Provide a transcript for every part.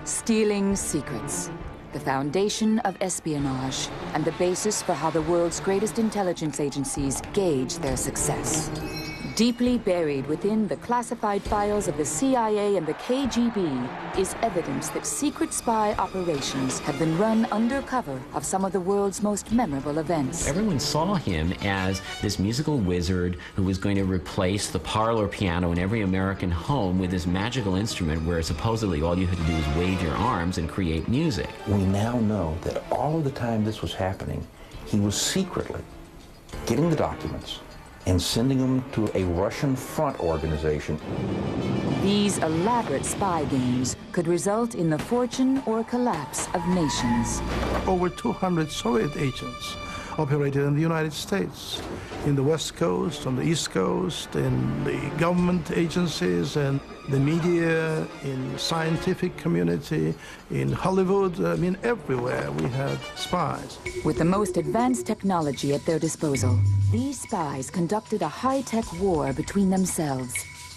Stealing secrets, the foundation of espionage, and the basis for how the world's greatest intelligence agencies gauge their success. Deeply buried within the classified files of the CIA and the KGB is evidence that secret spy operations have been run under cover of some of the world's most memorable events. Everyone saw him as this musical wizard who was going to replace the parlor piano in every American home with this magical instrument where supposedly all you had to do was wave your arms and create music. We now know that all of the time this was happening, he was secretly getting the documents and sending them to a Russian front organization. These elaborate spy games could result in the fortune or collapse of nations. Over 200 Soviet agents operated in the United States, in the West Coast, on the East Coast, in the government agencies and the media, in scientific community, in Hollywood. I mean, everywhere we had spies. With the most advanced technology at their disposal, these spies conducted a high-tech war between themselves,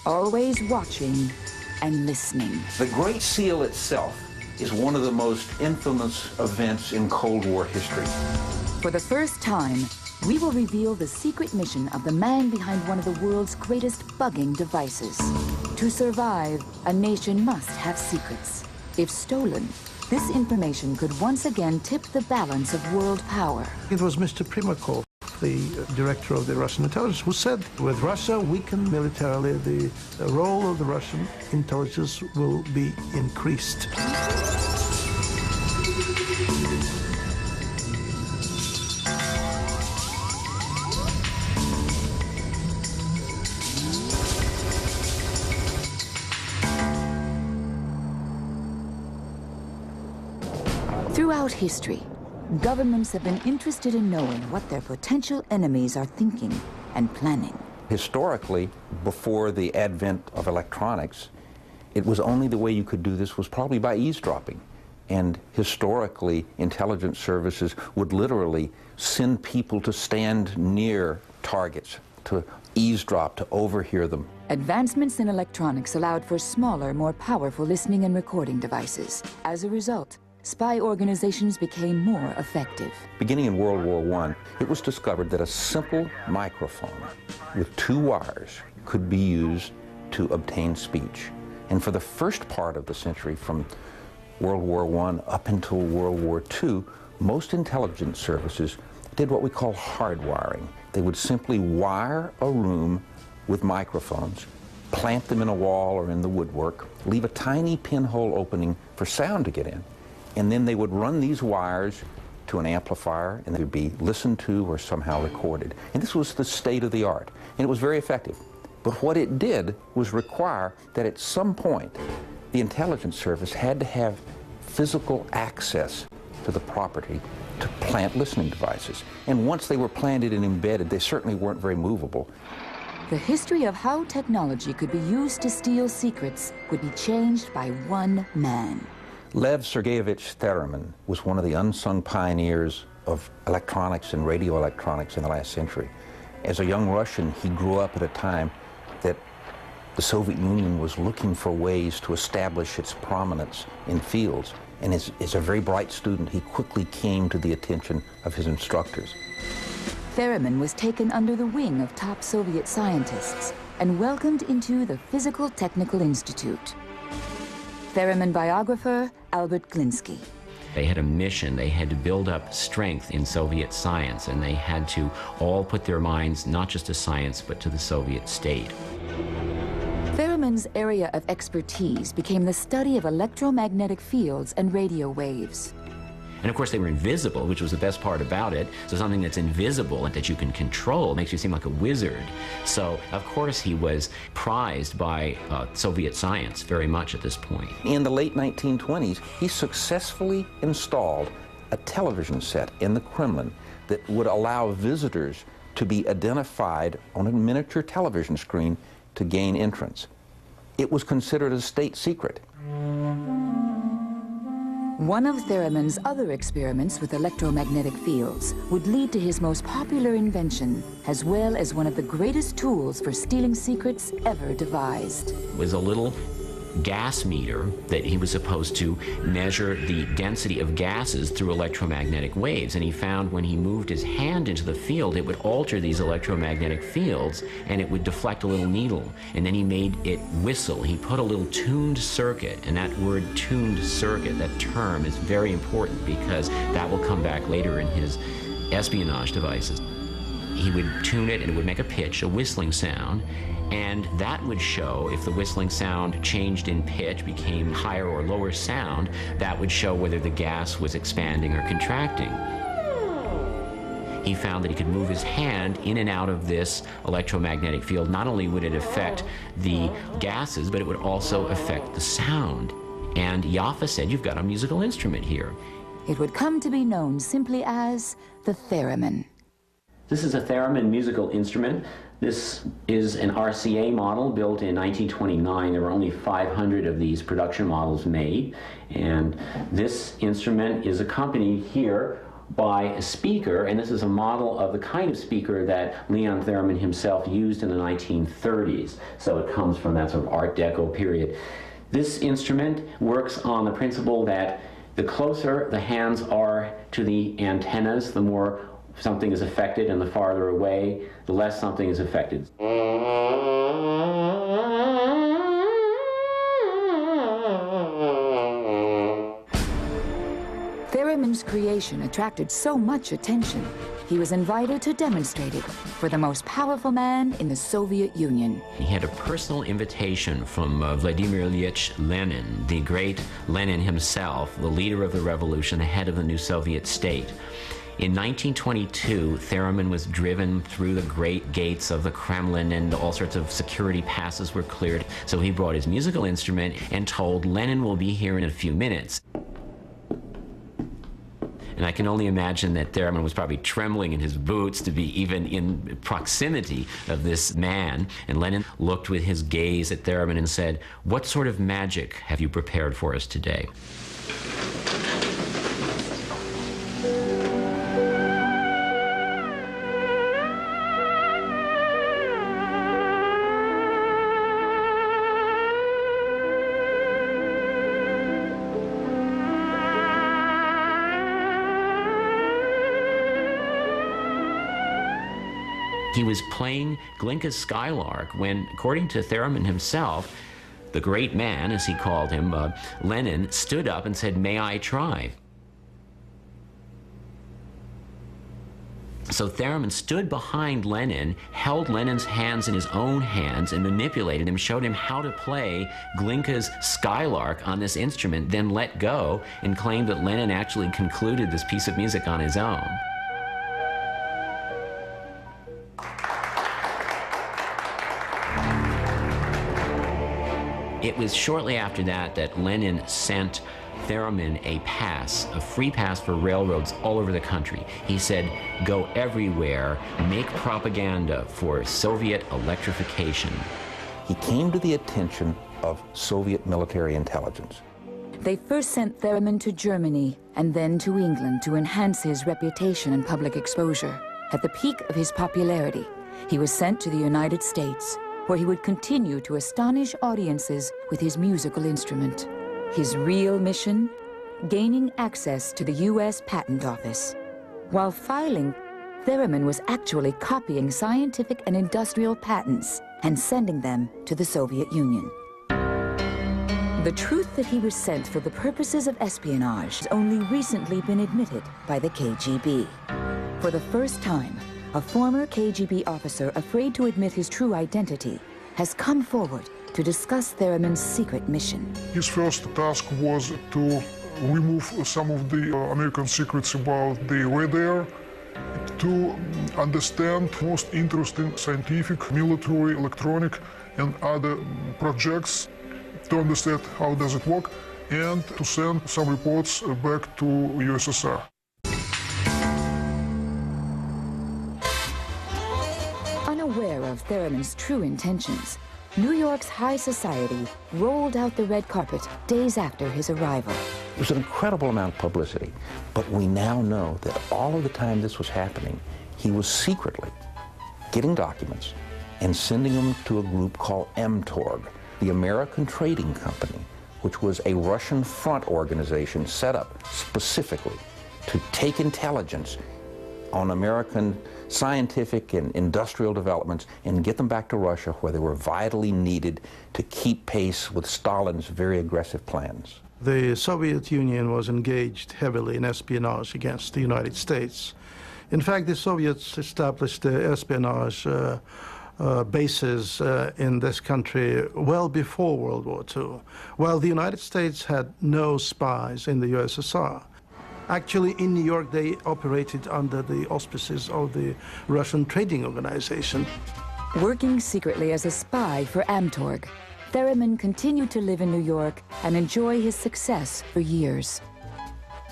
always watching and listening. The Great Seal itself is one of the most infamous events in Cold War history. For the first time, we will reveal the secret mission of the man behind one of the world's greatest bugging devices. To survive, a nation must have secrets. If stolen, this information could once again tip the balance of world power. It was Mr. Primakov, the director of the Russian intelligence, who said, with Russia weakened militarily, the role of the Russian intelligence will be increased. Throughout history, governments have been interested in knowing what their potential enemies are thinking and planning. Historically, before the advent of electronics, it was only the way you could do this was probably by eavesdropping. And historically, intelligence services would literally send people to stand near targets, to eavesdrop, to overhear them. Advancements in electronics allowed for smaller, more powerful listening and recording devices. As a result, spy organizations became more effective. Beginning in World War I, it was discovered that a simple microphone with 2 wires could be used to obtain speech. And for the first part of the century, from World War I up until World War II, most intelligence services did what we call hardwiring. They would simply wire a room with microphones, plant them in a wall or in the woodwork, leave a tiny pinhole opening for sound to get in, and then they would run these wires to an amplifier and they would be listened to or somehow recorded. And this was the state of the art, and it was very effective. But what it did was require that at some point the intelligence service had to have physical access to the property to plant listening devices. And once they were planted and embedded, they certainly weren't very movable. The history of how technology could be used to steal secrets would be changed by one man. Lev Sergeyevich Theremin was one of the unsung pioneers of electronics and radio electronics in the last century. As a young Russian, he grew up at a time that the Soviet Union was looking for ways to establish its prominence in fields. And as a very bright student, he quickly came to the attention of his instructors. Theremin was taken under the wing of top Soviet scientists and welcomed into the Physical Technical Institute. Theremin biographer Albert Glinsky. They had a mission. They had to build up strength in Soviet science, and they had to all put their minds not just to science, but to the Soviet state. Theremin's area of expertise became the study of electromagnetic fields and radio waves. And of course they were invisible, which was the best part about it. So something that's invisible and that you can control makes you seem like a wizard. So of course he was prized by Soviet science very much at this point. In the late 1920s, he successfully installed a television set in the Kremlin that would allow visitors to be identified on a miniature television screen to gain entrance. It was considered a state secret. One of Theremin's other experiments with electromagnetic fields would lead to his most popular invention, as well as one of the greatest tools for stealing secrets ever devised. It was a little gas meter that he was supposed to measure the density of gases through electromagnetic waves. And he found when he moved his hand into the field, it would alter these electromagnetic fields and it would deflect a little needle. And then he made it whistle. He put a little tuned circuit, and that word tuned circuit, that term, is very important because that will come back later in his espionage devices. He would tune it and it would make a pitch, a whistling sound, and that would show if the whistling sound changed in pitch, became higher or lower sound, that would show whether the gas was expanding or contracting. He found that he could move his hand in and out of this electromagnetic field. Not only would it affect the gases, but it would also affect the sound. And Jaffa said, "You've got a musical instrument here." It would come to be known simply as the theremin. This is a theremin musical instrument. This is an RCA model built in 1929. There were only 500 of these production models made. And this instrument is accompanied here by a speaker, and this is a model of the kind of speaker that Leon Theremin himself used in the 1930s. So it comes from that sort of Art Deco period. This instrument works on the principle that the closer the hands are to the antennas, the more something is affected, and the farther away, the less something is affected. Theremin's creation attracted so much attention, he was invited to demonstrate it for the most powerful man in the Soviet Union. He had a personal invitation from Vladimir Ilyich Lenin, the great Lenin himself, the leader of the revolution, the head of the new Soviet state. In 1922, Theremin was driven through the great gates of the Kremlin, and all sorts of security passes were cleared. So he brought his musical instrument and told Lenin will be here in a few minutes. And I can only imagine that Theremin was probably trembling in his boots to be even in proximity of this man. And Lenin looked with his gaze at Theremin and said, "What sort of magic have you prepared for us today?" He was playing Glinka's Skylark when, according to Theremin himself, the great man, as he called him, Lenin, stood up and said, "May I try?" So Theremin stood behind Lenin, held Lenin's hands in his own hands, and manipulated him, showed him how to play Glinka's Skylark on this instrument, then let go, and claimed that Lenin actually concluded this piece of music on his own. It was shortly after that that Lenin sent Theremin a pass, a free pass for railroads all over the country. He said, "Go everywhere, make propaganda for Soviet electrification." He came to the attention of Soviet military intelligence. They first sent Theremin to Germany and then to England to enhance his reputation and public exposure. At the peak of his popularity, he was sent to the United States, where he would continue to astonish audiences with his musical instrument. His real mission? Gaining access to the U.S. Patent Office. While filing, Theremin was actually copying scientific and industrial patents and sending them to the Soviet Union. The truth that he was sent for the purposes of espionage has only recently been admitted by the KGB. For the first time, a former KGB officer afraid to admit his true identity has come forward to discuss Theremin's secret mission. His first task was to remove some of the American secrets about the radar, to understand most interesting scientific, military, electronic, and other projects, to understand how does it work, and to send some reports back to USSR. Unaware of Theremin's true intentions, New York's high society rolled out the red carpet days after his arrival. It was an incredible amount of publicity, but we now know that all of the time this was happening, he was secretly getting documents and sending them to a group called MTORG, the American Trading Company, which was a Russian front organization set up specifically to take intelligence on American scientific and industrial developments and get them back to Russia, where they were vitally needed to keep pace with Stalin's very aggressive plans. The Soviet Union was engaged heavily in espionage against the United States. In fact, the Soviets established espionage bases in this country well before World War II, while the United States had no spies in the USSR. Actually, in New York, they operated under the auspices of the Russian Trading Organization. Working secretly as a spy for Amtorg, Theremin continued to live in New York and enjoy his success for years.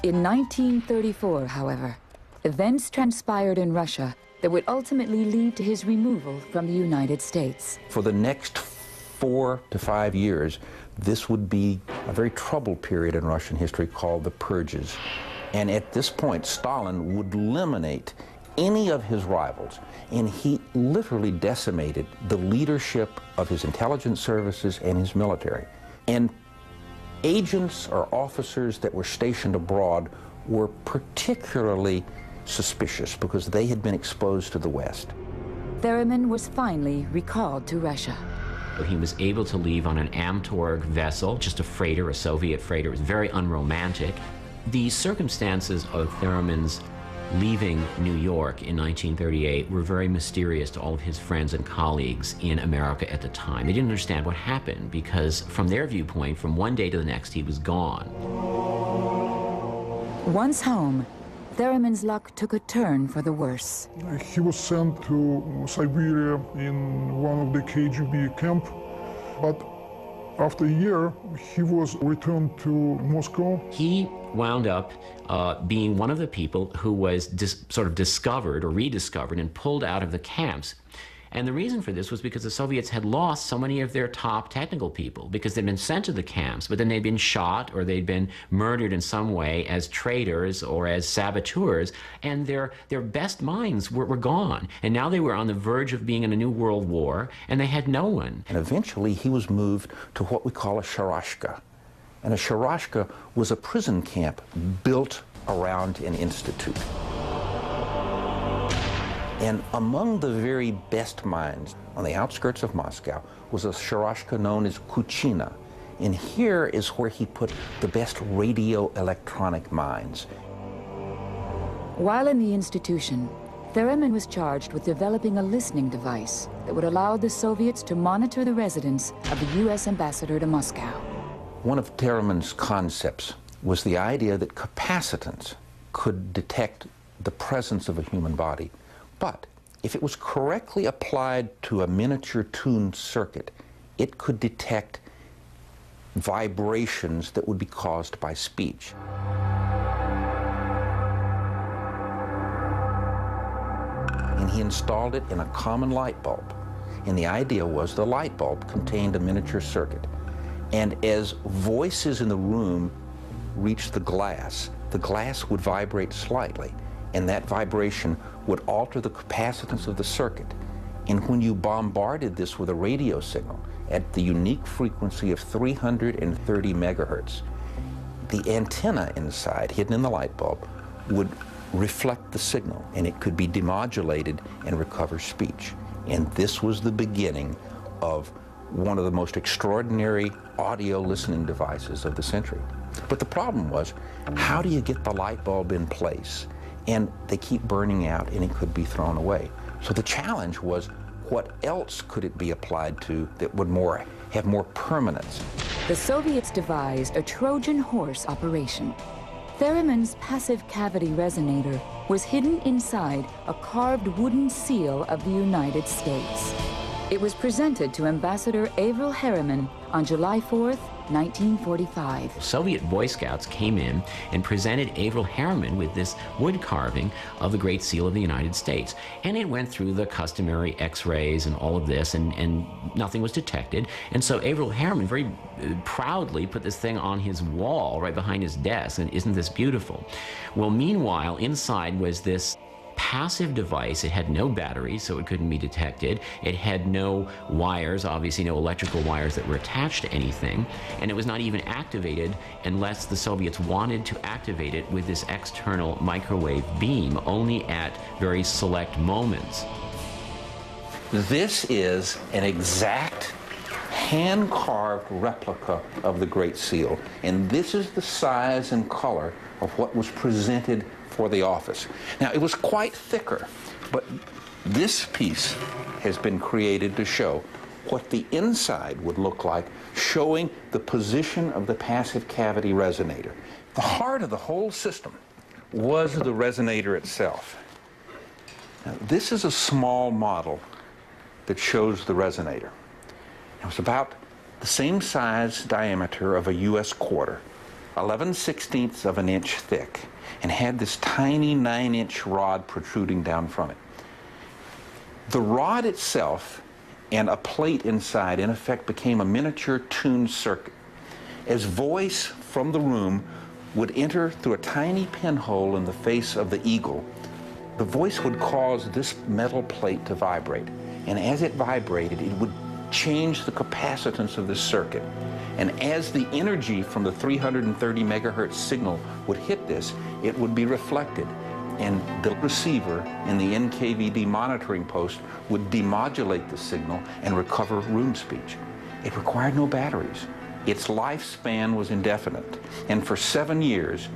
In 1934, however, events transpired in Russia that would ultimately lead to his removal from the United States. For the next 4 to 5 years, this would be a very troubled period in Russian history called the Purges. And at this point, Stalin would eliminate any of his rivals, and he literally decimated the leadership of his intelligence services and his military. And agents or officers that were stationed abroad were particularly suspicious because they had been exposed to the West. Theremin was finally recalled to Russia. He was able to leave on an Amtorg vessel, just a freighter, a Soviet freighter. It was very unromantic. The circumstances of Theremin's leaving New York in 1938 were very mysterious to all of his friends and colleagues in America at the time. They didn't understand what happened because, from their viewpoint, from one day to the next, he was gone. Once home, Theremin's luck took a turn for the worse. He was sent to Siberia in one of the KGB camp, but after a year, he was returned to Moscow. He wound up being one of the people who was sort of discovered or rediscovered and pulled out of the camps. And the reason for this was because the Soviets had lost so many of their top technical people, because they'd been sent to the camps, but then they'd been shot or they'd been murdered in some way as traitors or as saboteurs, and their best minds were gone. And now they were on the verge of being in a new world war, and they had no one. And eventually he was moved to what we call a sharashka. And a sharashka was a prison camp built around an institute. And among the very best minds on the outskirts of Moscow was a sharashka known as Kuchina. And here is where he put the best radio-electronic minds. While in the institution, Theremin was charged with developing a listening device that would allow the Soviets to monitor the residence of the U.S. ambassador to Moscow. One of Theremin's concepts was the idea that capacitance could detect the presence of a human body. But if it was correctly applied to a miniature tuned circuit, it could detect vibrations that would be caused by speech. And he installed it in a common light bulb. And the idea was the light bulb contained a miniature circuit. And as voices in the room reached the glass would vibrate slightly. And that vibration would alter the capacitance of the circuit. And when you bombarded this with a radio signal at the unique frequency of 330 megahertz, the antenna inside, hidden in the light bulb, would reflect the signal, and it could be demodulated and recover speech. And this was the beginning of one of the most extraordinary audio listening devices of the century. But the problem was, how do you get the light bulb in place? And they keep burning out, and it could be thrown away. So the challenge was, what else could it be applied to that would have more permanence? The Soviets devised a Trojan horse operation. Theremin's passive cavity resonator was hidden inside a carved wooden seal of the United States. It was presented to Ambassador Averell Harriman on July 4th, 1945. Soviet Boy Scouts came in and presented Averell Harriman with this wood carving of the Great Seal of the United States. And it went through the customary X-rays and all of this, and nothing was detected. And so Averell Harriman very proudly put this thing on his wall right behind his desk, and isn't this beautiful? Well, meanwhile, inside was this passive device. It had no batteries, so it couldn't be detected. It had no wires, obviously no electrical wires that were attached to anything, and it was not even activated unless the Soviets wanted to activate it with this external microwave beam, only at very select moments. This is an exact hand-carved replica of the Great Seal, and this is the size and color of what was presented for the office. Now, it was quite thicker, but this piece has been created to show what the inside would look like, showing the position of the passive cavity resonator. The heart of the whole system was the resonator itself. Now, this is a small model that shows the resonator. It was about the same size diameter of a U.S. quarter, 11/16 of an inch thick, and had this tiny 9-inch rod protruding down from it. The rod itself and a plate inside, in effect, became a miniature tuned circuit. As voice from the room would enter through a tiny pinhole in the face of the eagle, the voice would cause this metal plate to vibrate. And as it vibrated, it would change the capacitance of the circuit. And as the energy from the 330 megahertz signal would hit this, it would be reflected. And the receiver in the NKVD monitoring post would demodulate the signal and recover room speech. It required no batteries. Its lifespan was indefinite. And for 7 years,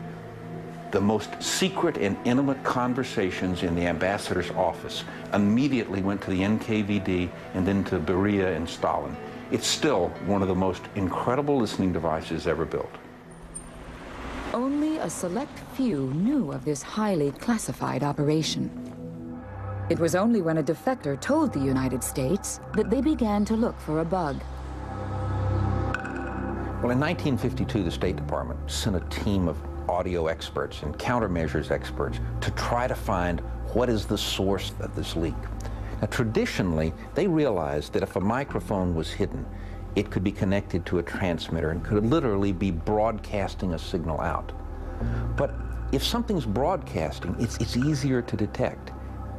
the most secret and intimate conversations in the ambassador's office immediately went to the NKVD and then to Beria and Stalin. It's still one of the most incredible listening devices ever built. Only a select few knew of this highly classified operation. It was only when a defector told the United States that they began to look for a bug. Well, in 1952, the State Department sent a team of audio experts and countermeasures experts to try to find what is the source of this leak. Now, traditionally, they realized that if a microphone was hidden, it could be connected to a transmitter and could literally be broadcasting a signal out. But if something's broadcasting, it's easier to detect.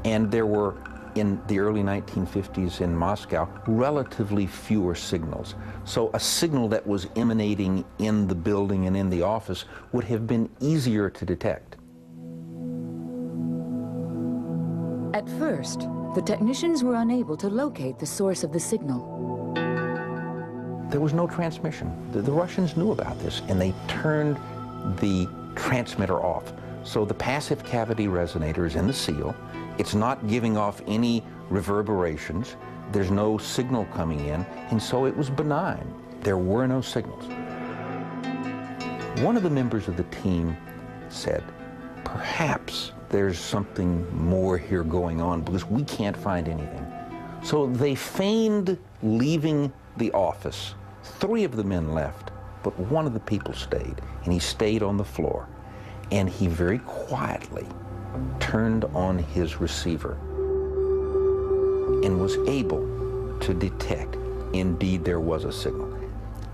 And there were, in the early 1950s in Moscow, relatively fewer signals. So a signal that was emanating in the building and in the office would have been easier to detect. At first, the technicians were unable to locate the source of the signal. There was no transmission. The Russians knew about this, and they turned the transmitter off. So the passive cavity resonator is in the seal. It's not giving off any reverberations. There's no signal coming in, and so it was benign. There were no signals. One of the members of the team said, perhaps there's something more here going on because we can't find anything. So they feigned leaving the office. 3 of the men left, but one of the people stayed, and he stayed on the floor. And he very quietly turned on his receiver and was able to detect, indeed, there was a signal.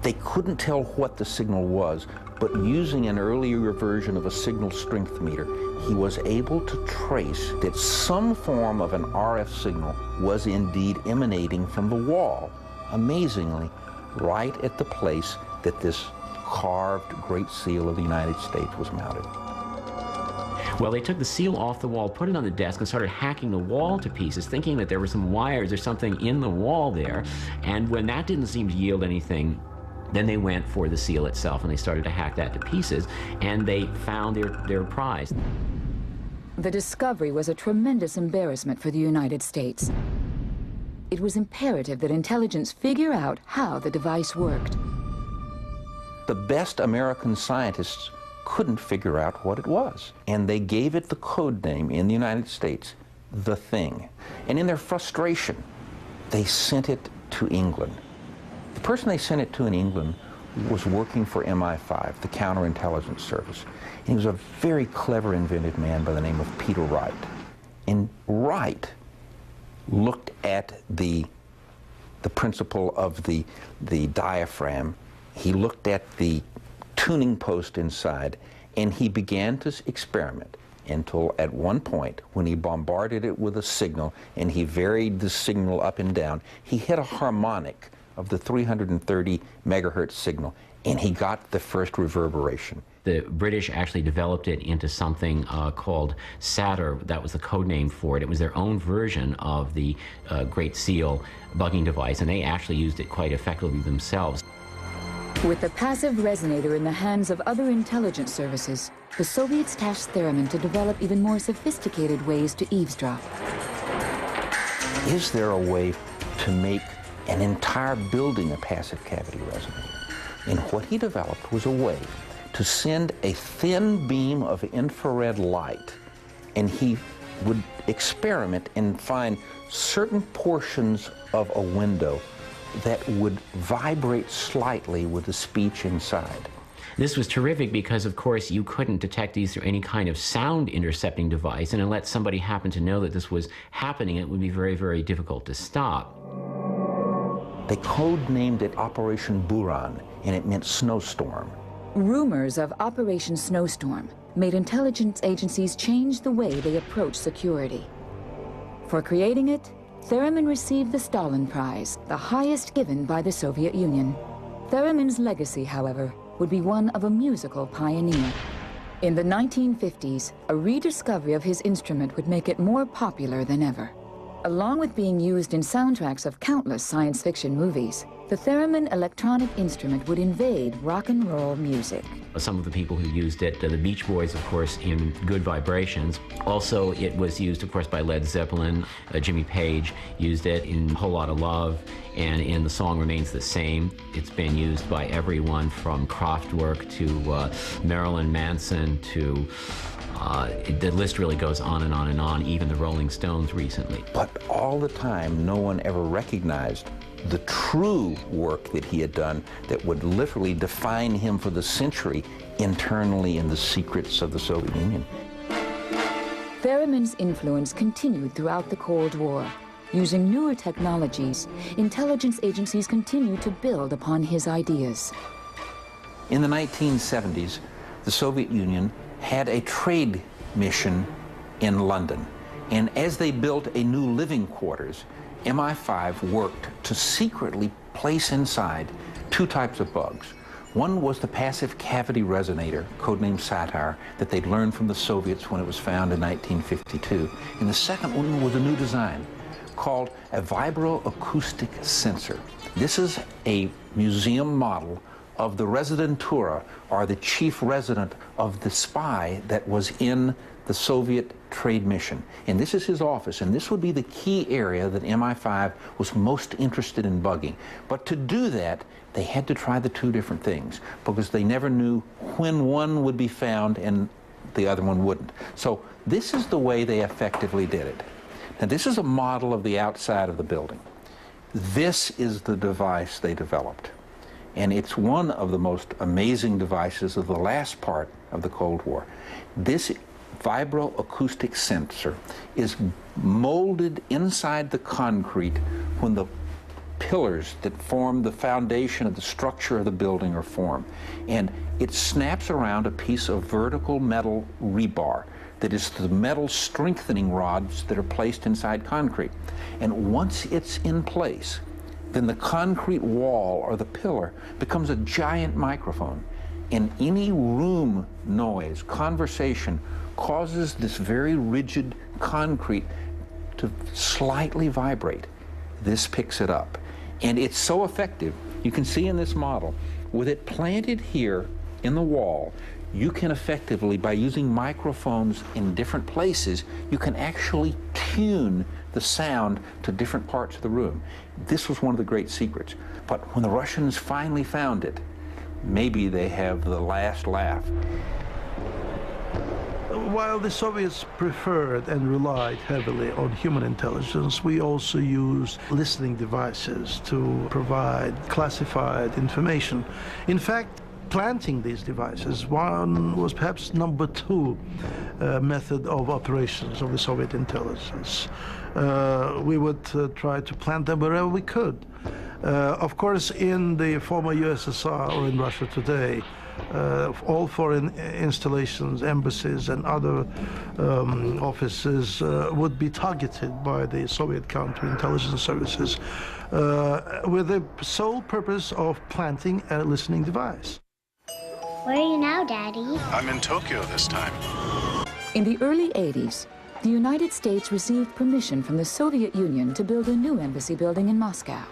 They couldn't tell what the signal was, but using an earlier version of a signal strength meter, he was able to trace that some form of an RF signal was indeed emanating from the wall, amazingly, right at the place that this carved Great Seal of the United States was mounted. Well, they took the seal off the wall, put it on the desk, and started hacking the wall to pieces, thinking that there were some wires or something in the wall there. And when that didn't seem to yield anything, then they went for the seal itself, and they started to hack that to pieces, and they found their prize. The discovery was a tremendous embarrassment for the United States. It was imperative that intelligence figure out how the device worked. The best American scientists couldn't figure out what it was, and they gave it the code name in the United States, The Thing. And in their frustration, they sent it to England. The person they sent it to in England was working for MI5, the counterintelligence service. And he was a very clever, inventive man by the name of Peter Wright. And Wright looked at the principle of the diaphragm. He looked at the tuning post inside, and he began to experiment. until at one point, when he bombarded it with a signal and he varied the signal up and down, he hit a harmonic of the 330 megahertz signal, and he got the first reverberation. The British actually developed it into something called Satyr. That was the code name for it. It was their own version of the Great Seal bugging device, and they actually used it quite effectively themselves. With the passive resonator in the hands of other intelligence services, the Soviets tasked Theremin to develop even more sophisticated ways to eavesdrop. Is there a way to make an entire building a passive cavity resonator? And what he developed was a way to send a thin beam of infrared light, and he would experiment and find certain portions of a window that would vibrate slightly with the speech inside. This was terrific because, of course, you couldn't detect these through any kind of sound intercepting device, and unless somebody happened to know that this was happening, it would be very, very difficult to stop. They code-named it Operation Buran, and it meant snowstorm. Rumors of Operation Snowstorm made intelligence agencies change the way they approach security. For creating it, Theremin received the Stalin Prize, the highest given by the Soviet Union. Theremin's legacy, however, would be one of a musical pioneer. In the 1950s, a rediscovery of his instrument would make it more popular than ever. Along with being used in soundtracks of countless science fiction movies, the theremin electronic instrument would invade rock and roll music. Some of the people who used it, the Beach Boys, of course, in Good Vibrations. Also, it was used, of course, by Led Zeppelin. Jimmy Page used it in A Whole Lot of Love, and in The Song Remains the Same. It's been used by everyone from Kraftwerk to Marilyn Manson to the list really goes on and on and on, even the Rolling Stones recently. But all the time, no one ever recognized the true work that he had done that would literally define him for the century internally in the secrets of the Soviet Union. Theremin's influence continued throughout the Cold War. Using newer technologies, intelligence agencies continued to build upon his ideas. In the 1970s, the Soviet Union had a trade mission in London, and as they built a new living quarters, MI5 worked to secretly place inside two types of bugs. One was the passive cavity resonator, codenamed Satyr, that they'd learned from the Soviets when it was found in 1952. And the second one was a new design called a vibroacoustic sensor. This is a museum model of the residentura, or the chief resident of the spy that was in the Soviet trade mission. And this is his office, and this would be the key area that MI5 was most interested in bugging. But to do that, they had to try the two different things, because they never knew when one would be found and the other one wouldn't. So this is the way they effectively did it. Now, this is a model of the outside of the building. This is the device they developed. And it's one of the most amazing devices of the last part of the Cold War. This vibroacoustic sensor is molded inside the concrete when the pillars that form the foundation of the structure of the building are formed. And it snaps around a piece of vertical metal rebar that is the metal strengthening rods that are placed inside concrete. And once it's in place, then the concrete wall or the pillar becomes a giant microphone. And any room noise, conversation, causes this very rigid concrete to slightly vibrate. This picks it up. And it's so effective, you can see in this model, with it planted here in the wall, you can effectively, by using microphones in different places, you can actually tune the sound to different parts of the room. This was one of the great secrets. But when the Russians finally found it, maybe they have the last laugh. While the Soviets preferred and relied heavily on human intelligence, we also used listening devices to provide classified information. In fact, planting these devices, one was perhaps number two method of operations of the Soviet intelligence. We would try to plant them wherever we could. Of course, in the former USSR or in Russia today, all foreign installations, embassies, and other offices would be targeted by the Soviet counterintelligence services with the sole purpose of planting a listening device. Where are you now, Daddy? I'm in Tokyo this time. In the early 80s, the United States received permission from the Soviet Union to build a new embassy building in Moscow.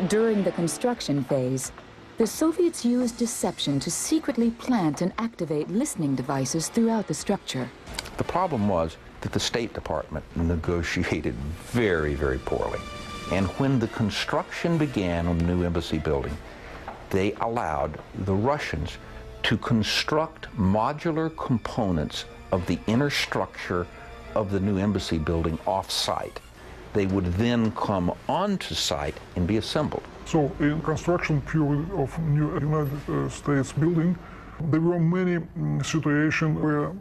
During the construction phase, the Soviets used deception to secretly plant and activate listening devices throughout the structure. The problem was that the State Department negotiated very, very poorly. And when the construction began on the new embassy building, they allowed the Russians to construct modular components of the inner structure of the new embassy building off-site. They would then come onto site and be assembled. So in construction period of new United States building, there were many situations where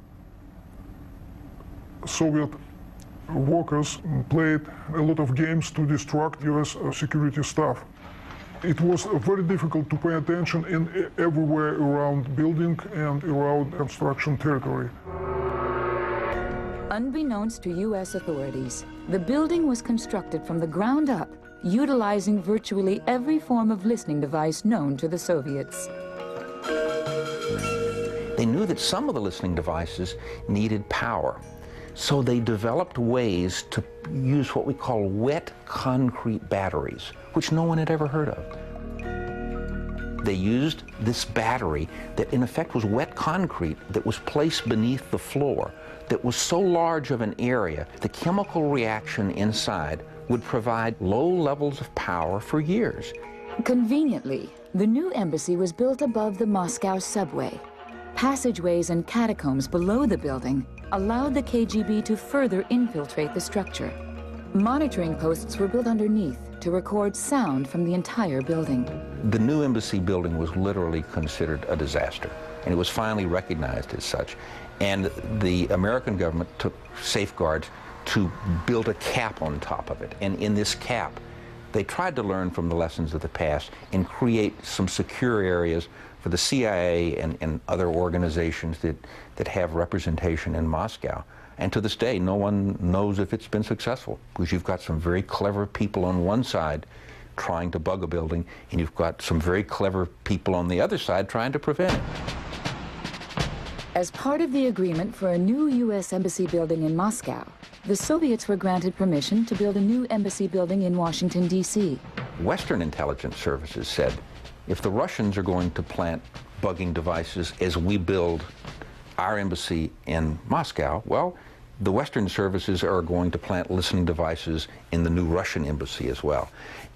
Soviet workers played a lot of games to distract US security staff. It was very difficult to pay attention in everywhere around building and around construction territory. Unbeknownst to U.S. authorities, the building was constructed from the ground up, utilizing virtually every form of listening device known to the Soviets. They knew that some of the listening devices needed power, so they developed ways to use what we call wet concrete batteries, which no one had ever heard of. They used this battery that in effect was wet concrete that was placed beneath the floor, that was so large of an area, the chemical reaction inside would provide low levels of power for years. Conveniently, the new embassy was built above the Moscow subway. Passageways and catacombs below the building allowed the KGB to further infiltrate the structure. Monitoring posts were built underneath to record sound from the entire building. The new embassy building was literally considered a disaster, and it was finally recognized as such. And the American government took safeguards to build a cap on top of it. And in this cap, they tried to learn from the lessons of the past and create some secure areas for the CIA and other organizations that have representation in Moscow. And to this day, no one knows if it's been successful, because you've got some very clever people on one side trying to bug a building, and you've got some very clever people on the other side trying to prevent it. As part of the agreement for a new U.S. embassy building in Moscow, the Soviets were granted permission to build a new embassy building in Washington, D.C. Western intelligence services said, if the Russians are going to plant bugging devices as we build our embassy in Moscow, well, the Western services are going to plant listening devices in the new Russian embassy as well.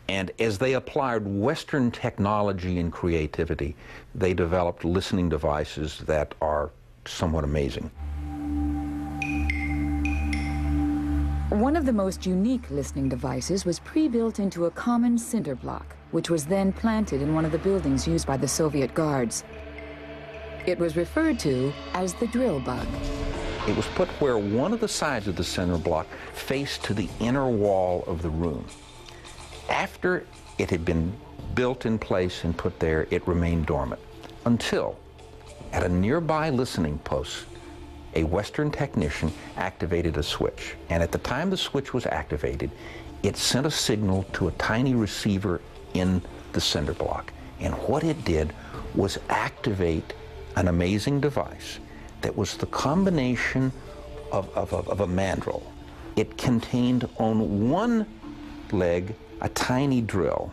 And as they applied Western technology and creativity, they developed listening devices that are somewhat amazing. One of the most unique listening devices was pre-built into a common cinder block, which was then planted in one of the buildings used by the Soviet guards. It was referred to as the drill bug. It was put where one of the sides of the cinder block faced to the inner wall of the room. After it had been built in place and put there, it remained dormant until, at a nearby listening post, a Western technician activated a switch. And at the time the switch was activated, it sent a signal to a tiny receiver in the cinder block. And what it did was activate an amazing device that was the combination of a mandrel. It contained on one leg a tiny drill.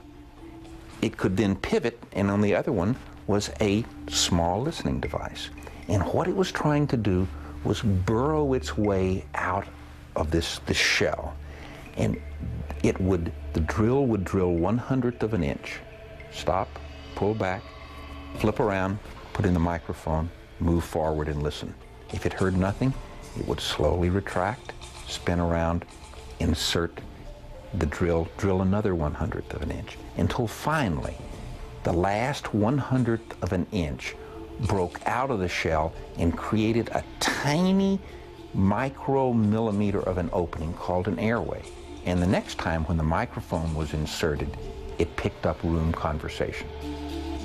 It could then pivot, and on the other one was a small listening device. And what it was trying to do was burrow its way out of this shell. And the drill would drill 1/100th of an inch. Stop, pull back, flip around, put in the microphone, move forward and listen. If it heard nothing, it would slowly retract, spin around, insert the drill another 1/100th of an inch, until finally the last 1/100th of an inch broke out of the shell and created a tiny micromillimeter of an opening called an airway. And the next time when the microphone was inserted, it picked up room conversation.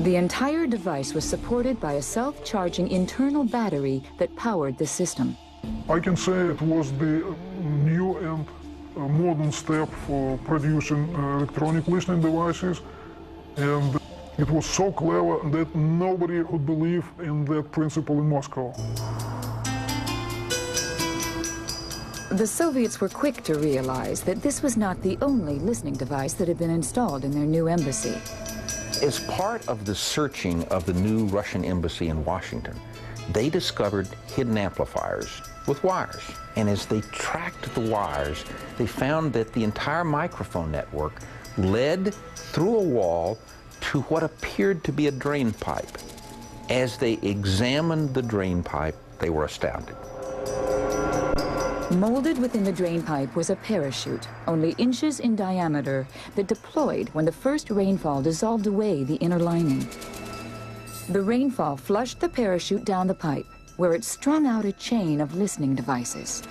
The entire device was supported by a self-charging internal battery that powered the system. I can say it was the new and modern step for producing electronic listening devices, and it was so clever that nobody would believe in that principle in Moscow. The Soviets were quick to realize that this was not the only listening device that had been installed in their new embassy. As part of the searching of the new Russian embassy in Washington, they discovered hidden amplifiers with wires. And as they tracked the wires, they found that the entire microphone network led through a wall to what appeared to be a drain pipe. As they examined the drain pipe, they were astounded. Molded within the drain pipe was a parachute, only inches in diameter, that deployed when the first rainfall dissolved away the inner lining. The rainfall flushed the parachute down the pipe, where it strung out a chain of listening devices.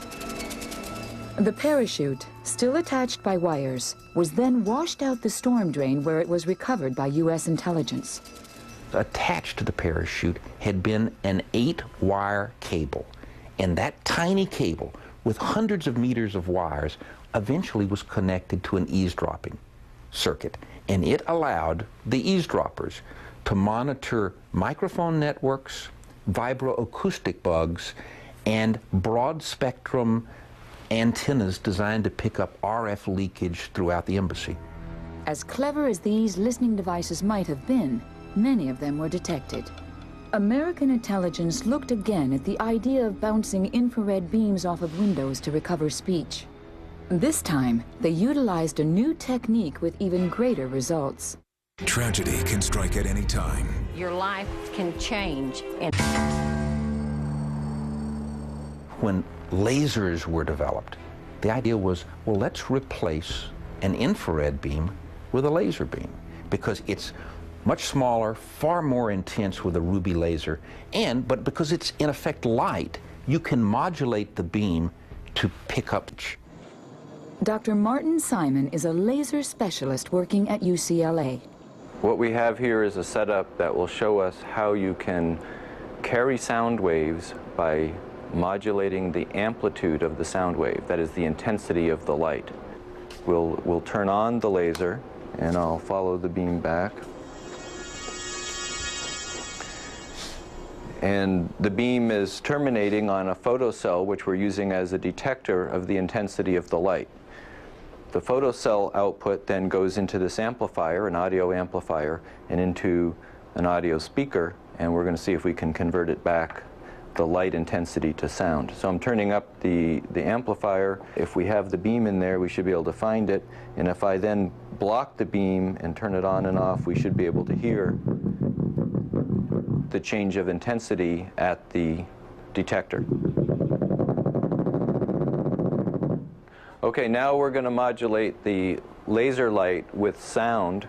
The parachute, still attached by wires, was then washed out the storm drain where it was recovered by U.S. intelligence. Attached to the parachute had been an 8-wire cable, and that tiny cable, with hundreds of meters of wires, eventually was connected to an eavesdropping circuit, and it allowed the eavesdroppers to monitor microphone networks, vibroacoustic bugs, and broad-spectrum antennas designed to pick up RF leakage throughout the embassy. As clever as these listening devices might have been, many of them were detected. American intelligence looked again at the idea of bouncing infrared beams off of windows to recover speech. This time, they utilized a new technique with even greater results. Tragedy can strike at any time. Your life can change. When lasers were developed, the idea was, well, let's replace an infrared beam with a laser beam, because it's much smaller, far more intense with a ruby laser, but because it's in effect light, you can modulate the beam to pick up. Dr. Martin Simon is a laser specialist working at UCLA. What we have here is a setup that will show us how you can carry sound waves by modulating the amplitude of the sound wave, that is the intensity of the light. We'll turn on the laser, and I'll follow the beam back. And the beam is terminating on a photocell, which we're using as a detector of the intensity of the light. The photocell output then goes into this amplifier, an audio amplifier, and into an audio speaker, and we're going to see if we can convert it back, the light intensity, to sound. So I'm turning up the amplifier. If we have the beam in there, we should be able to find it, and if I then block the beam and turn it on and off, we should be able to hear the change of intensity at the detector. Okay, now we're going to modulate the laser light with sound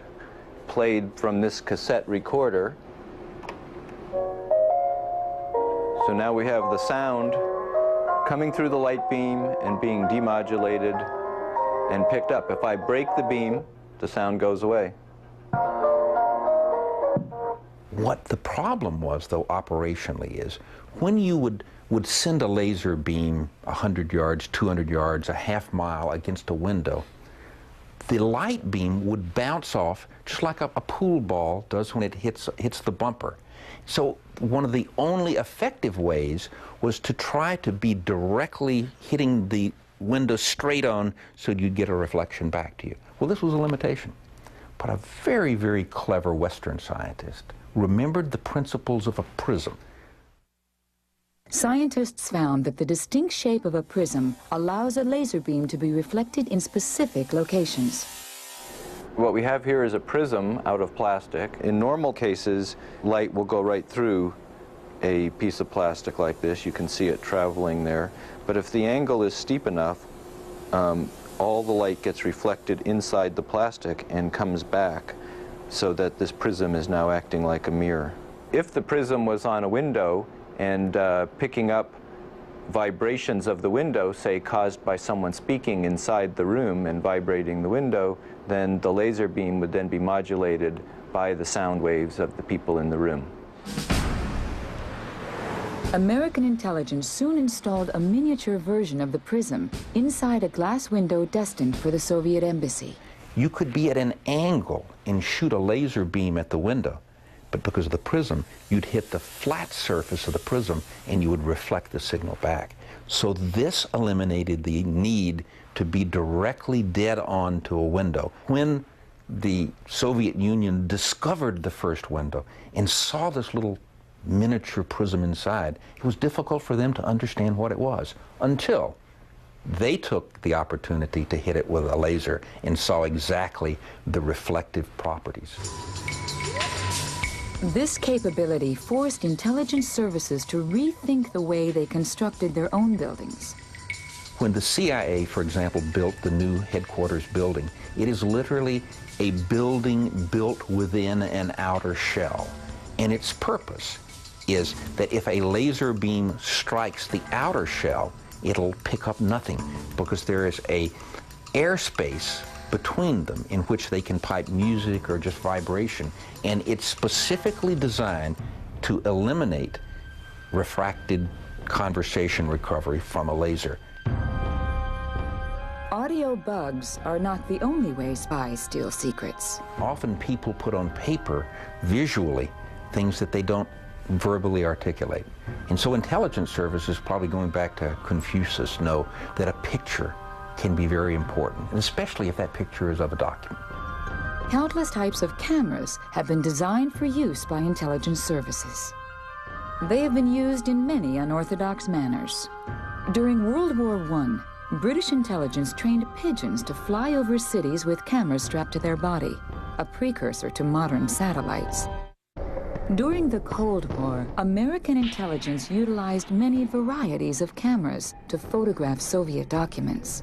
played from this cassette recorder. So now we have the sound coming through the light beam and being demodulated and picked up. If I break the beam, the sound goes away. What the problem was, though, operationally, is when you would send a laser beam 100 yards, 200 yards, a half mile against a window, the light beam would bounce off just like a pool ball does when it hits the bumper. So one of the only effective ways was to try to be directly hitting the window straight on so you'd get a reflection back to you. Well, this was a limitation. But a very, very clever Western scientist remembered the principles of a prism. Scientists found that the distinct shape of a prism allows a laser beam to be reflected in specific locations. What we have here is a prism out of plastic. In normal cases, light will go right through a piece of plastic like this. You can see it traveling there. But if the angle is steep enough, all the light gets reflected inside the plastic and comes back, so that this prism is now acting like a mirror. If the prism was on a window and picking up vibrations of the window, say caused by someone speaking inside the room and vibrating the window, then the laser beam would then be modulated by the sound waves of the people in the room. American intelligence soon installed a miniature version of the prism inside a glass window destined for the Soviet embassy. You could be at an angle and shoot a laser beam at the window, but because of the prism, you'd hit the flat surface of the prism and you would reflect the signal back. So this eliminated the need to be directly dead on to a window. When the Soviet Union discovered the first window and saw this little miniature prism inside, it was difficult for them to understand what it was until they took the opportunity to hit it with a laser and saw exactly the reflective properties. This capability forced intelligence services to rethink the way they constructed their own buildings. When the CIA, for example, built the new headquarters building, it is literally a building built within an outer shell. And its purpose is that if a laser beam strikes the outer shell, it'll pick up nothing because there is a airspace between them in which they can pipe music or just vibration. And it's specifically designed to eliminate refracted conversation recovery from a laser. Audio bugs are not the only way spies steal secrets. Often people put on paper, visually, things that they don't verbally articulate. And so intelligence services, probably going back to Confucius, know that a picture can be very important, and especially if that picture is of a document. Countless types of cameras have been designed for use by intelligence services. They have been used in many unorthodox manners. During World War I, British intelligence trained pigeons to fly over cities with cameras strapped to their body, a precursor to modern satellites. During the Cold War, American intelligence utilized many varieties of cameras to photograph Soviet documents.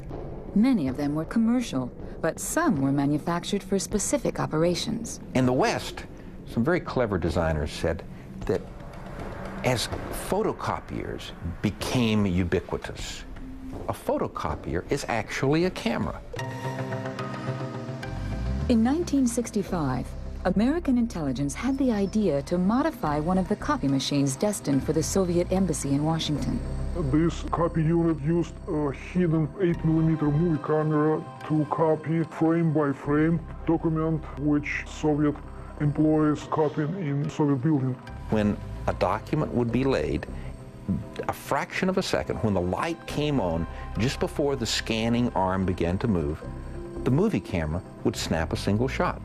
Many of them were commercial, but some were manufactured for specific operations. In the West, some very clever designers said that as photocopiers became ubiquitous, a photocopier is actually a camera. In 1965, American intelligence had the idea to modify one of the copy machines destined for the Soviet embassy in Washington. This copy unit used a hidden 8mm movie camera to copy frame by frame document which Soviet employees copied in Soviet building. When a document would be laid, a fraction of a second, when the light came on just before the scanning arm began to move, the movie camera would snap a single shot.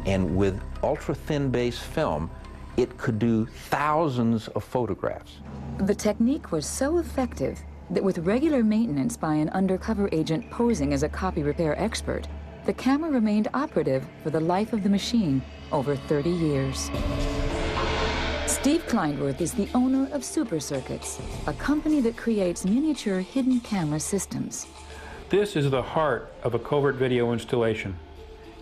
And with ultra-thin base film, it could do thousands of photographs. The technique was so effective that with regular maintenance by an undercover agent posing as a copy repair expert, the camera remained operative for the life of the machine over 30 years. Steve Kleinworth is the owner of Super Circuits, a company that creates miniature hidden camera systems. This is the heart of a covert video installation.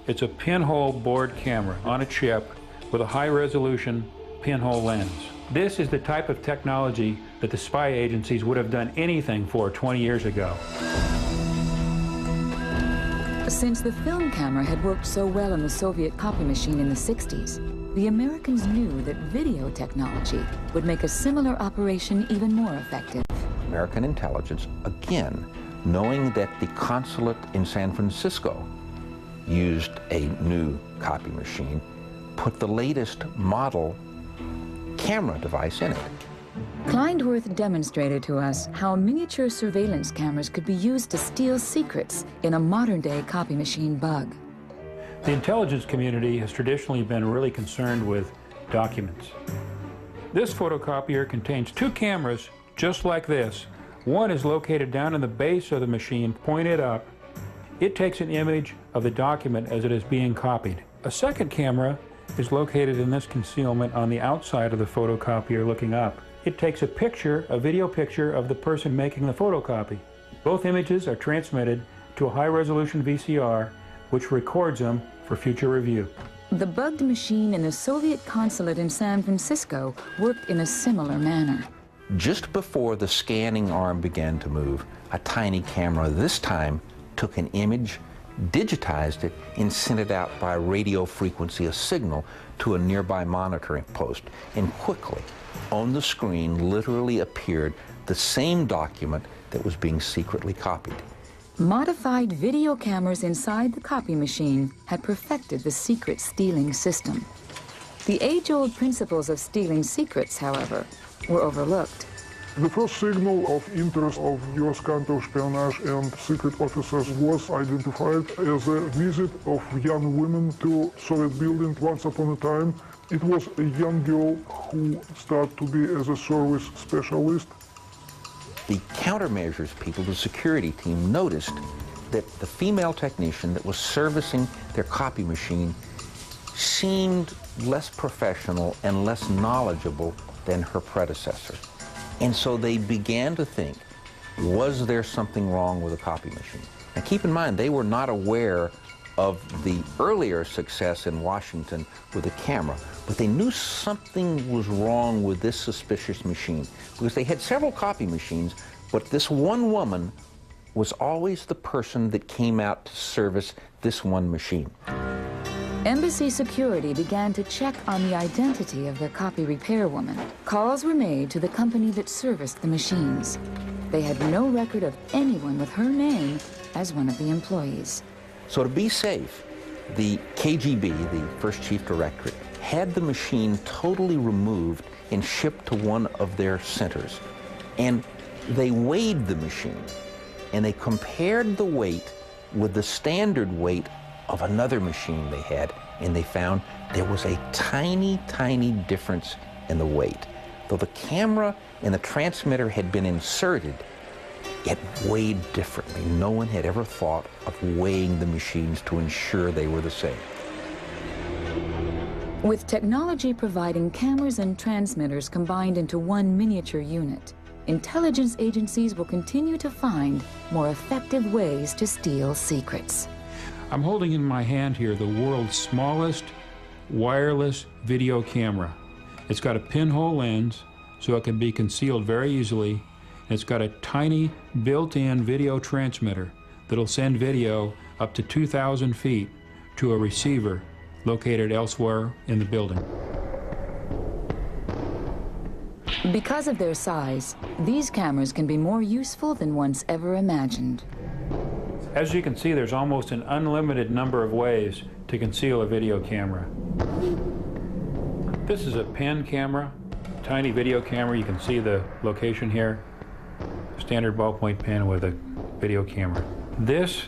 It's a pinhole board camera on a chip with a high-resolution pinhole lens. This is the type of technology that the spy agencies would have done anything for 20 years ago. Since the film camera had worked so well on the Soviet copy machine in the 60s, the Americans knew that video technology would make a similar operation even more effective. American intelligence, again, knowing that the consulate in San Francisco used a new copy machine, put the latest model camera device in it. Kleinworth demonstrated to us how miniature surveillance cameras could be used to steal secrets in a modern-day copy machine bug. The intelligence community has traditionally been really concerned with documents. This photocopier contains two cameras just like this. One is located down in the base of the machine, pointed up. It takes an image of the document as it is being copied. A second camera is located in this concealment on the outside of the photocopier looking up. It takes a picture, a video picture of the person making the photocopy. Both images are transmitted to a high-resolution VCR, which records them for future review. The bugged machine in the Soviet consulate in San Francisco worked in a similar manner. Just before the scanning arm began to move, a tiny camera this time took an image digitized it, and sent it out by radio frequency, a signal, to a nearby monitoring post. And quickly, on the screen, literally appeared the same document that was being secretly copied. Modified video cameras inside the copy machine had perfected the secret stealing system. The age-old principles of stealing secrets, however, were overlooked. The first signal of interest of U.S. counterespionage and secret officers was identified as a visit of young women to Soviet building once upon a time. It was a young girl who started to be as a service specialist. The countermeasures people, the security team, noticed that the female technician that was servicing their copy machine seemed less professional and less knowledgeable than her predecessor. And so they began to think, was there something wrong with the copy machine? Now keep in mind, they were not aware of the earlier success in Washington with the camera, but they knew something was wrong with this suspicious machine because they had several copy machines, but this one woman was always the person that came out to service this one machine. Embassy security began to check on the identity of the copy repair woman. Calls were made to the company that serviced the machines. They had no record of anyone with her name as one of the employees. So to be safe, the KGB, the First Chief Directorate, had the machine totally removed and shipped to one of their centers. And they weighed the machine, and they compared the weight with the standard weight of another machine they had, and they found there was a tiny, tiny difference in the weight. Though the camera and the transmitter had been inserted, it weighed differently. No one had ever thought of weighing the machines to ensure they were the same. With technology providing cameras and transmitters combined into one miniature unit, intelligence agencies will continue to find more effective ways to steal secrets. I'm holding in my hand here the world's smallest wireless video camera. It's got a pinhole lens, so it can be concealed very easily. It's got a tiny built-in video transmitter that'll send video up to 2,000 feet to a receiver located elsewhere in the building. Because of their size, these cameras can be more useful than once ever imagined. As you can see, there's almost an unlimited number of ways to conceal a video camera. This is a pen camera, tiny video camera. You can see the location here. Standard ballpoint pen with a video camera. This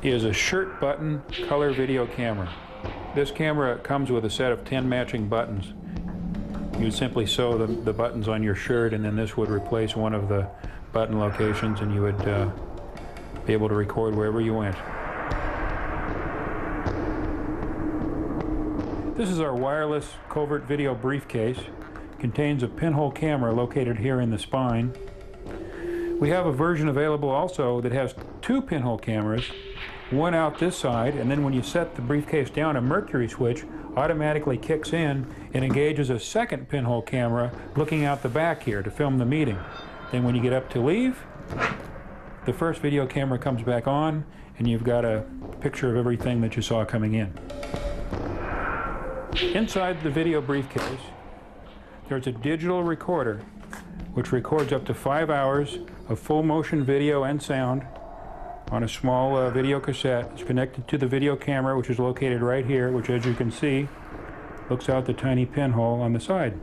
is a shirt button color video camera. This camera comes with a set of 10 matching buttons. You would simply sew the buttons on your shirt, and then this would replace one of the button locations, and you would be able to record wherever you went. This is our wireless covert video briefcase. Contains a pinhole camera located here in the spine. We have a version available also that has 2 pinhole cameras, one out this side, and then when you set the briefcase down, a mercury switch automatically kicks in and engages a second pinhole camera looking out the back here to film the meeting. Then when you get up to leave, the first video camera comes back on, and you've got a picture of everything that you saw coming in. Inside the video briefcase, there's a digital recorder which records up to 5 hours of full motion video and sound on a small video cassette. It's connected to the video camera, which is located right here, which, as you can see, looks out the tiny pinhole on the side.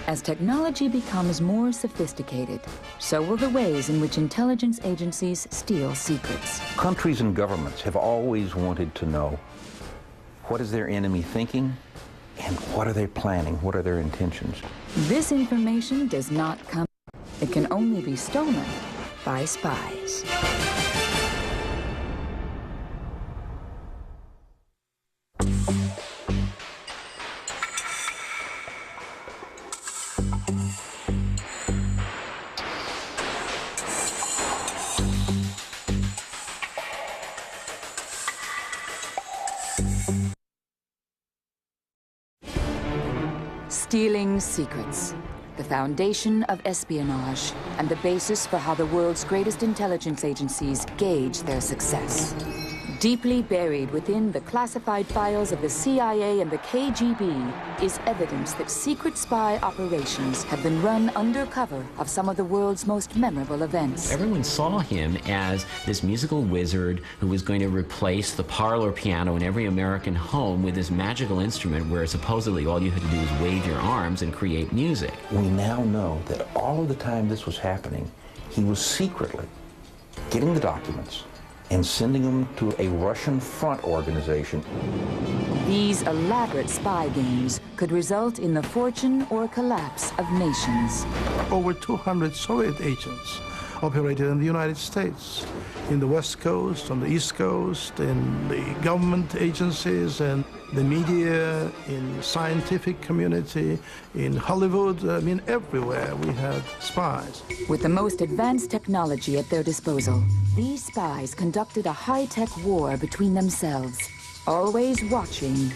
As technology becomes more sophisticated, so will the ways in which intelligence agencies steal secrets. Countries and governments have always wanted to know what is their enemy thinking and what are they planning, what are their intentions. This information does not come. It can only be stolen by spies. Stealing secrets. the foundation of espionage and the basis for how the world's greatest intelligence agencies gauge their success. Deeply buried within the classified files of the CIA and the KGB is evidence that secret spy operations have been run under cover of some of the world's most memorable events. Everyone saw him as this musical wizard who was going to replace the parlor piano in every American home with this magical instrument where supposedly all you had to do was wave your arms and create music. We now know that all of the time this was happening, he was secretly getting the documents and sending them to a Russian front organization. These elaborate spy games could result in the fortune or collapse of nations. Over 200 Soviet agents operated in the United States, in the West Coast, on the East Coast, in the government agencies and the media, in the scientific community, in Hollywood. I mean, everywhere we had spies. With the most advanced technology at their disposal, these spies conducted a high-tech war between themselves, always watching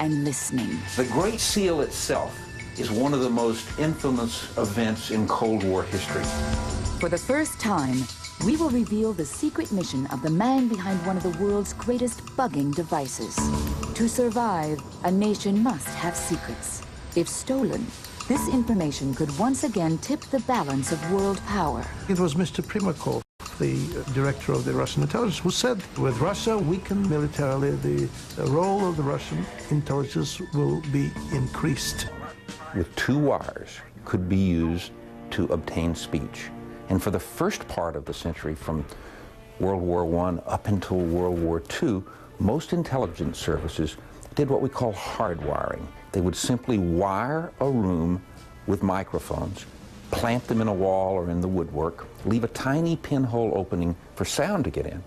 and listening. The Great Seal itself is one of the most infamous events in Cold War history. For the first time, we will reveal the secret mission of the man behind one of the world's greatest bugging devices. To survive, a nation must have secrets. If stolen, this information could once again tip the balance of world power. It was Mr. Primakov, the director of the Russian intelligence, who said, with Russia weakened militarily, the role of the Russian intelligence will be increased. With 2 wires could be used to obtain speech. And for the first part of the century, from World War I up until World War II, most intelligence services did what we call hardwiring. They would simply wire a room with microphones, plant them in a wall or in the woodwork, leave a tiny pinhole opening for sound to get in,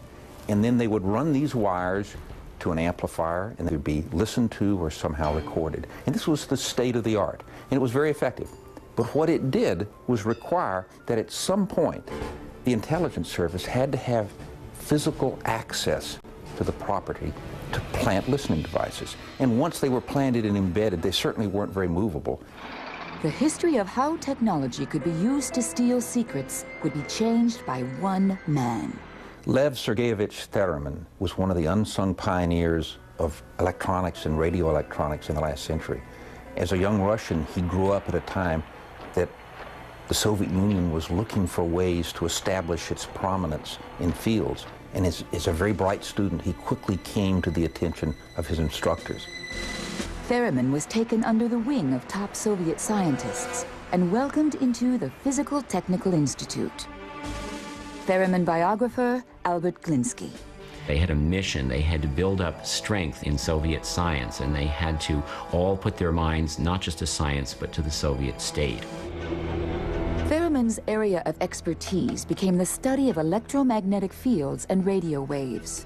and then they would run these wires to an amplifier and they would be listened to or somehow recorded. And this was the state of the art, and it was very effective. But what it did was require that at some point the intelligence service had to have physical access to the property to plant listening devices. And once they were planted and embedded, they certainly weren't very movable. The history of how technology could be used to steal secrets would be changed by one man. Lev Sergeyevich Theremin was one of the unsung pioneers of electronics and radio electronics in the last century. As a young Russian, he grew up at a time that the Soviet Union was looking for ways to establish its prominence in fields. And as a very bright student, he quickly came to the attention of his instructors. Theremin was taken under the wing of top Soviet scientists and welcomed into the Physical Technical Institute. Theremin biographer Albert Glinsky. They had a mission. They had to build up strength in Soviet science, and they had to all put their minds not just to science, but to the Soviet state. Theremin's area of expertise became the study of electromagnetic fields and radio waves.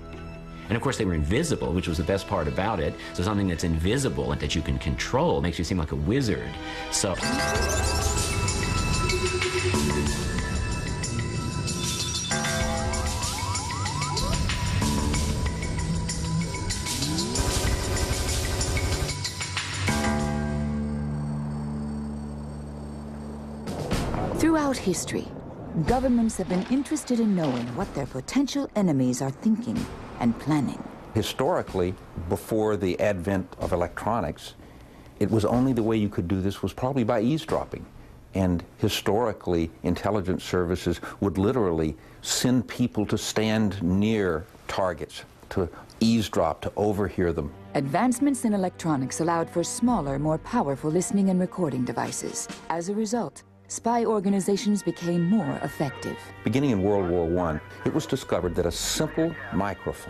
And of course, they were invisible, which was the best part about it. So something that's invisible and that you can control makes you seem like a wizard. So. Throughout history, governments have been interested in knowing what their potential enemies are thinking and planning. Historically, before the advent of electronics, it was only the way you could do this was probably by eavesdropping. And historically, intelligence services would literally send people to stand near targets, to eavesdrop, to overhear them. Advancements in electronics allowed for smaller, more powerful listening and recording devices. As a result, spy organizations became more effective. Beginning in World War I, it was discovered that a simple microphone